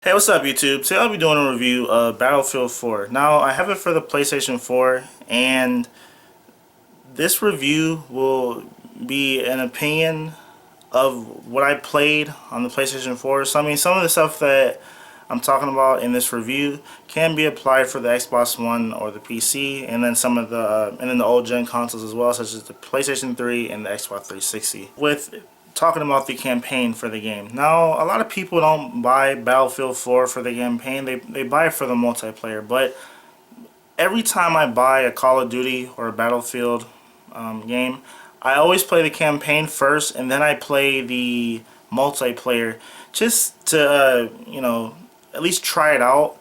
Hey, what's up YouTube? Today I'll be doing a review of Battlefield 4. Now, I have it for the PlayStation 4, and this review will be an opinion of what I played on the PlayStation 4. So, I mean, some of the stuff that I'm talking about in this review can be applied for the Xbox One or the PC, and then some of the and then the old gen consoles as well, such as the PlayStation 3 and the Xbox 360. With talking about the campaign for the game. Now, a lot of people don't buy Battlefield 4 for the campaign. They buy it for the multiplayer. But every time I buy a Call of Duty or a Battlefield game, I always play the campaign first, and then I play the multiplayer just to at least try it out.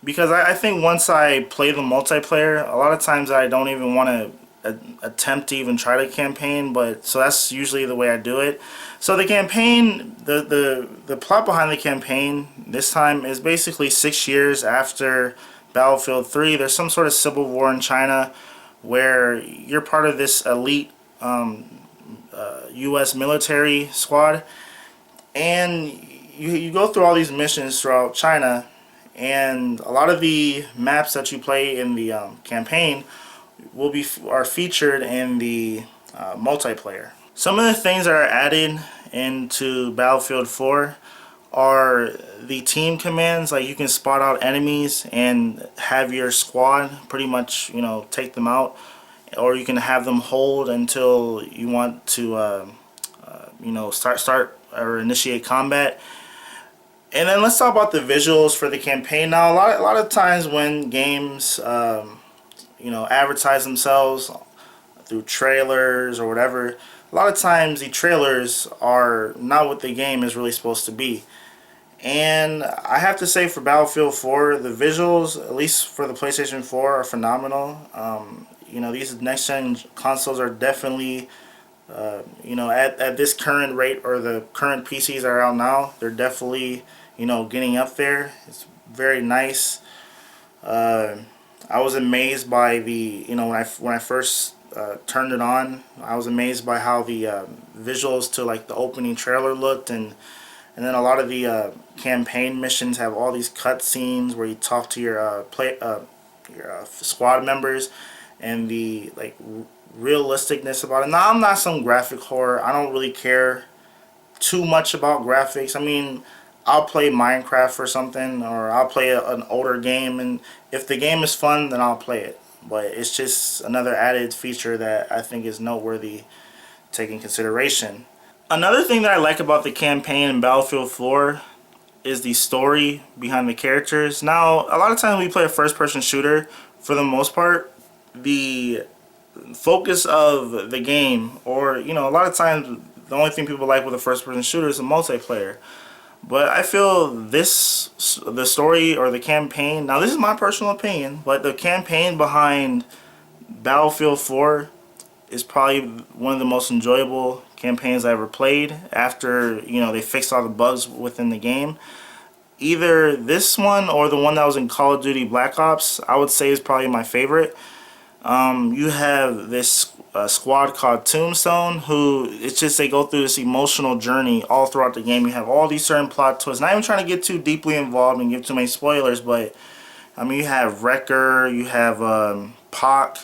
Because I think once I play the multiplayer, a lot of times I don't even want to attempt to even try the campaign, but so that's usually the way I do it. So the campaign, the plot behind the campaign this time is basically 6 years after Battlefield 3. There's some sort of civil war in China where you're part of this elite U.S. military squad, and you go through all these missions throughout China, and a lot of the maps that you play in the campaign are featured in the multiplayer. Some of the things that are added into Battlefield 4 are the team commands. Like, you can spot out enemies and have your squad pretty much take them out, or you can have them hold until you want to start or initiate combat. And then let's talk about the visuals for the campaign. Now, a lot of times when games advertise themselves through trailers or whatever, a lot of times the trailers are not what the game is really supposed to be. And I have to say, for Battlefield 4, the visuals, at least for the PlayStation 4, are phenomenal. These next-gen consoles are definitely, at this current rate, or the current PCs that are out now, they're definitely, getting up there. It's very nice. I was amazed by the, when I first turned it on, I was amazed by how the visuals to like the opening trailer looked, and then a lot of the campaign missions have all these cutscenes where you talk to your squad members, and the realisticness about it. Now, I'm not some graphic whore. I don't really care too much about graphics. I mean, I'll play Minecraft or something, or I'll play an older game, and if the game is fun, then I'll play it. But it's just another added feature that I think is noteworthy to take in consideration. Another thing that I like about the campaign in Battlefield 4 is the story behind the characters. Now, a lot of times we play a first-person shooter, for the most part, the focus of the game, or a lot of times the only thing people like with a first-person shooter is the multiplayer. But I feel the story or the campaign, now this is my personal opinion, but the campaign behind Battlefield 4 is probably one of the most enjoyable campaigns I ever played after, they fixed all the bugs within the game. Either this one or the one that was in Call of Duty Black Ops, I would say, is probably my favorite. You have this squad called Tombstone, who, it's just, they go through this emotional journey all throughout the game. You have all these certain plot twists. Not even trying to get too deeply involved and give too many spoilers, but I mean, you have Recker, you have Pac,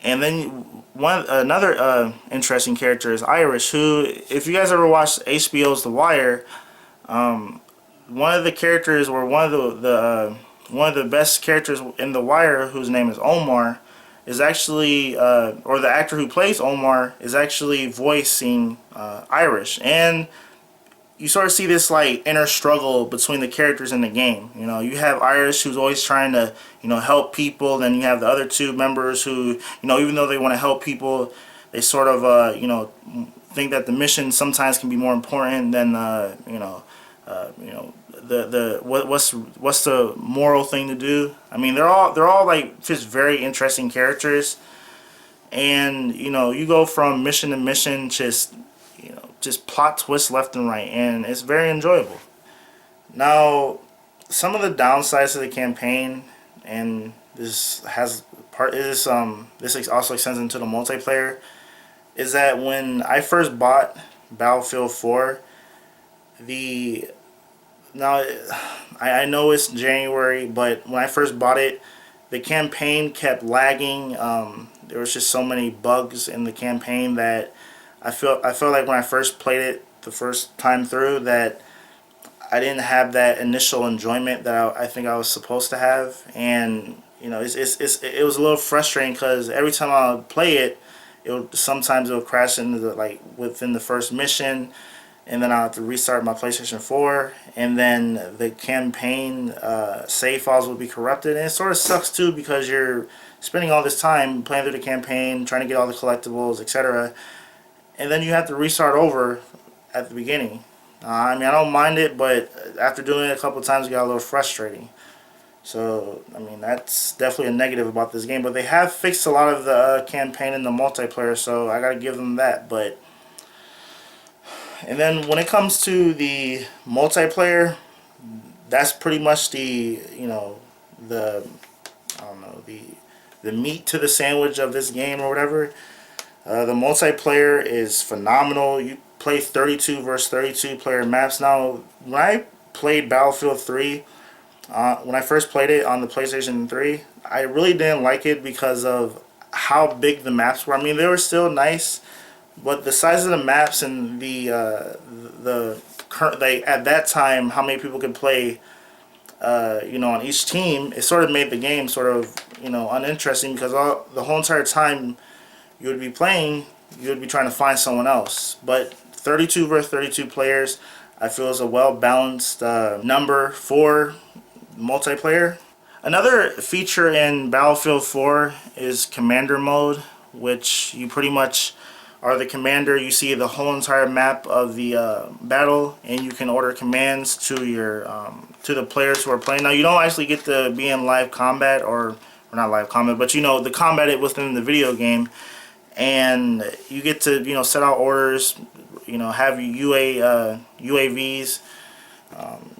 and then another interesting character is Irish, who, if you guys ever watched HBO's The Wire, one of the characters, or one of the best characters in The Wire, whose name is Omar, is actually, or the actor who plays Omar is actually voicing Irish. And you sort of see this inner struggle between the characters in the game. You have Irish, who's always trying to help people. Then you have the other two members who, even though they want to help people, they sort of think that the mission sometimes can be more important than what's the moral thing to do. I mean, they're all just very interesting characters, and you go from mission to mission, just plot twists left and right, and it's very enjoyable. Now, some of the downsides of the campaign, and this also extends into the multiplayer, is that when I first bought Battlefield 4, the Now, I know it's January, but when I first bought it, the campaign kept lagging. There was just so many bugs in the campaign that I felt like when I first played it the first time through that I didn't have that initial enjoyment that I think I was supposed to have, and you know, it was a little frustrating because every time I would play it, sometimes it would crash into like within the first mission, and then I have to restart my PlayStation 4, and then the campaign save files will be corrupted, and it sort of sucks too because you're spending all this time playing through the campaign, trying to get all the collectibles, etc., and then you have to restart over at the beginning. I mean, I don't mind it, but after doing it a couple of times, it got a little frustrating. So, I mean, that's definitely a negative about this game. But they have fixed a lot of the campaign and the multiplayer, so I gotta give them that. But, and then when it comes to the multiplayer, that's pretty much the, you know, the, I don't know, the meat to the sandwich of this game or whatever. The multiplayer is phenomenal. You play 32 versus 32 player maps. Now, when I played Battlefield 3, when I first played it on the PlayStation 3, I really didn't like it because of how big the maps were. I mean, they were still nice, but the size of the maps and the current, like at that time, how many people could play, you know, on each team, it sort of made the game sort of, you know, uninteresting because the whole entire time you would be playing, you would be trying to find someone else. But 32 versus 32 players, I feel is a well-balanced number for multiplayer. Another feature in Battlefield 4 is Commander Mode, which you pretty much are the commander. You see the whole entire map of the battle, and you can order commands to your to the players who are playing. Now, you don't actually get to be in live combat, or not live combat, but you know, the combat within the video game. And you get to, you know, set out orders, you know, have UAVs,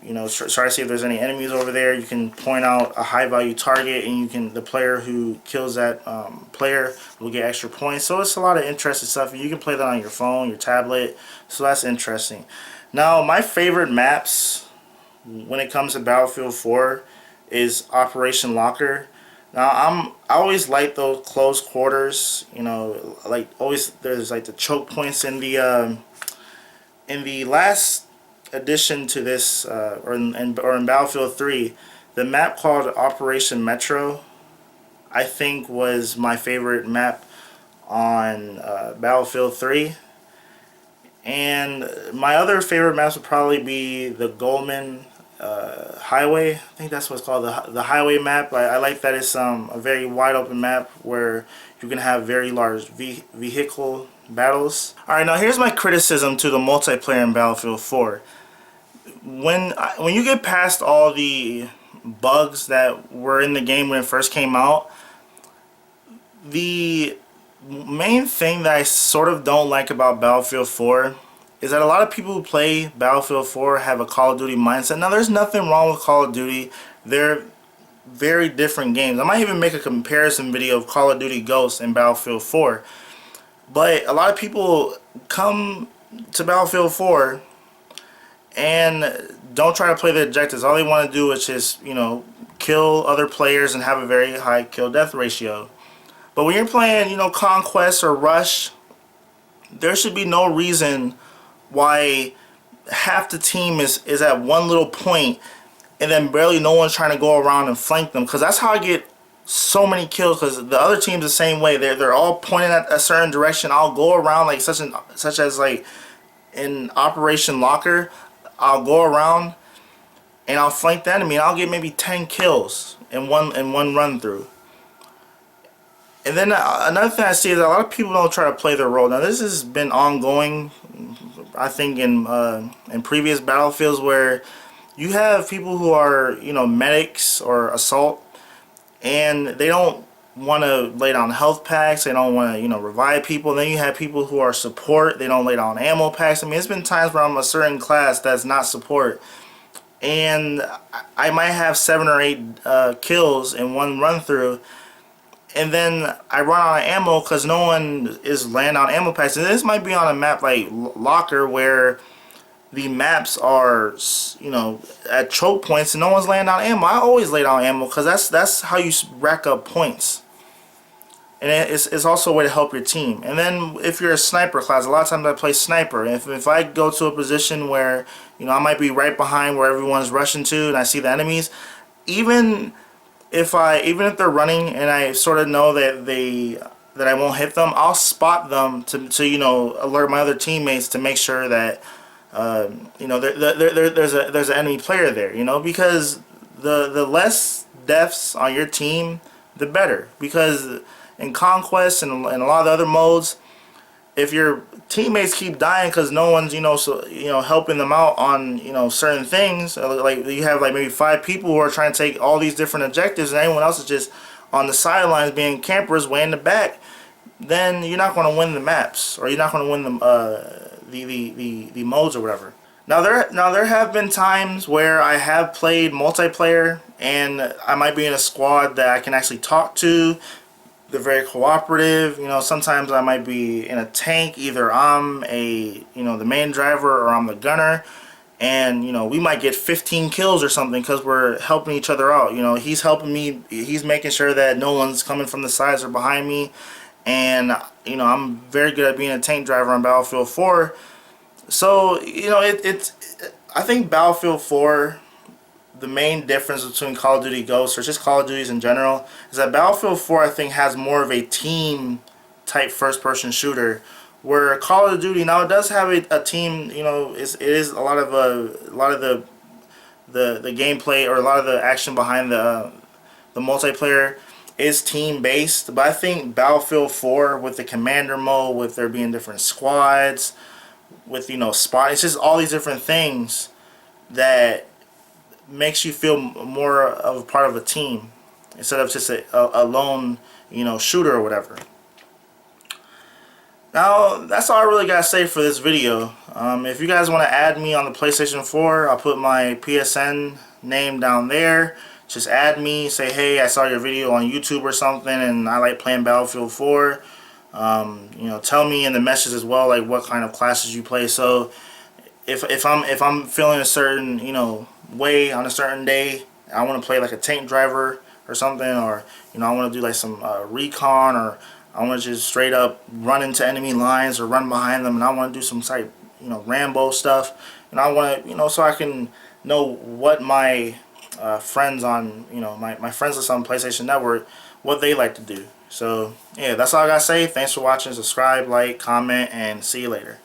you know, try to see if there's any enemies over there. You can point out a high value target, and the player who kills that player will get extra points. So it's a lot of interesting stuff. You can play that on your phone, your tablet, so that's interesting. Now, my favorite maps when it comes to Battlefield 4 is Operation Locker. Now, I always like those close quarters, you know, like always there's like the choke points in the last addition to this, or in Battlefield 3, the map called Operation Metro, I think was my favorite map on Battlefield 3. And my other favorite maps would probably be the Goldman Highway. I think that's what's called, the highway map. I like that it's a very wide open map where you can have very large vehicle battles. Alright, now here's my criticism to the multiplayer in Battlefield 4. When you get past all the bugs that were in the game when it first came out, the main thing that I sort of don't like about Battlefield 4 is that a lot of people who play Battlefield 4 have a Call of Duty mindset. Now, there's nothing wrong with Call of Duty. They're very different games. I might even make a comparison video of Call of Duty Ghosts and Battlefield 4. But a lot of people come to Battlefield 4 and don't try to play the objectives. All they want to do is just, you know, kill other players and have a very high kill-death ratio. But when you're playing, you know, Conquest or Rush, there should be no reason why half the team is at one little point and then barely no one's trying to go around and flank them, because that's how I get so many kills, because the other team's the same way. They're all pointing at a certain direction. I'll go around, like such as like in Operation Locker, I'll go around and I'll flank the enemy and I'll get maybe 10 kills in one run through. And then another thing I see is that a lot of people don't try to play their role. Now, this has been ongoing, I think, in previous Battlefields, where you have people who are, you know, medics or assault, and they don't want to lay down health packs. They don't want to, you know, revive people. Then you have people who are support. They don't lay down ammo packs. I mean, it's been times where I'm a certain class that's not support, and I might have 7 or 8 kills in one run through. And then I run out of ammo because no one is laying out ammo packs. And this might be on a map like Locker, where the maps are, at choke points and no one's laying down ammo. I always lay down ammo because that's how you rack up points. And it's also a way to help your team. And then if you're a sniper class, a lot of times I play sniper. If I go to a position where, I might be right behind where everyone's rushing to and I see the enemies, even if they're running and I sort of know that I won't hit them, I'll spot them to alert my other teammates to make sure that there's an enemy player there, because the less deaths on your team, the better. Because in Conquest and a lot of the other modes, if your teammates keep dying because no one's helping them out on certain things, like you have like maybe 5 people who are trying to take all these different objectives and everyone else is just on the sidelines being campers way in the back, then you're not going to win the maps, or you're not going to win the modes or whatever. Now there have been times where I have played multiplayer and I might be in a squad that I can actually talk to. They're very cooperative. Sometimes I might be in a tank. Either I'm the main driver or I'm the gunner, and we might get 15 kills or something because we're helping each other out. He's helping me. He's making sure that no one's coming from the sides or behind me, and I'm very good at being a tank driver on Battlefield 4. So I think Battlefield 4, the main difference between Call of Duty Ghosts, or just Call of Duties in general, is that Battlefield 4 I think has more of a team type first person shooter, where Call of Duty now it does have a team. It is a lot of the gameplay, or a lot of the action behind the multiplayer is team based. But I think Battlefield 4, with the commander mode, with there being different squads, with spot, it's just all these different things that makes you feel more of a part of a team instead of just a lone shooter or whatever. Now that's all I really gotta say for this video. If you guys want to add me on the PlayStation 4, I'll put my PSN name down there. Just add me, say hey, I saw your video on YouTube or something and I like playing Battlefield 4. Tell me in the message as well, like what kind of classes you play. So if I'm feeling a certain way on a certain day, I want to play like a tank driver or something, or I want to do like some recon, or I want to just straight up run into enemy lines or run behind them, and I want to do some type Rambo stuff, and I want to so I can know what my friends on my friends list on PlayStation Network, what they like to do. So yeah, that's all I gotta say. Thanks for watching. Subscribe, like, comment, and see you later.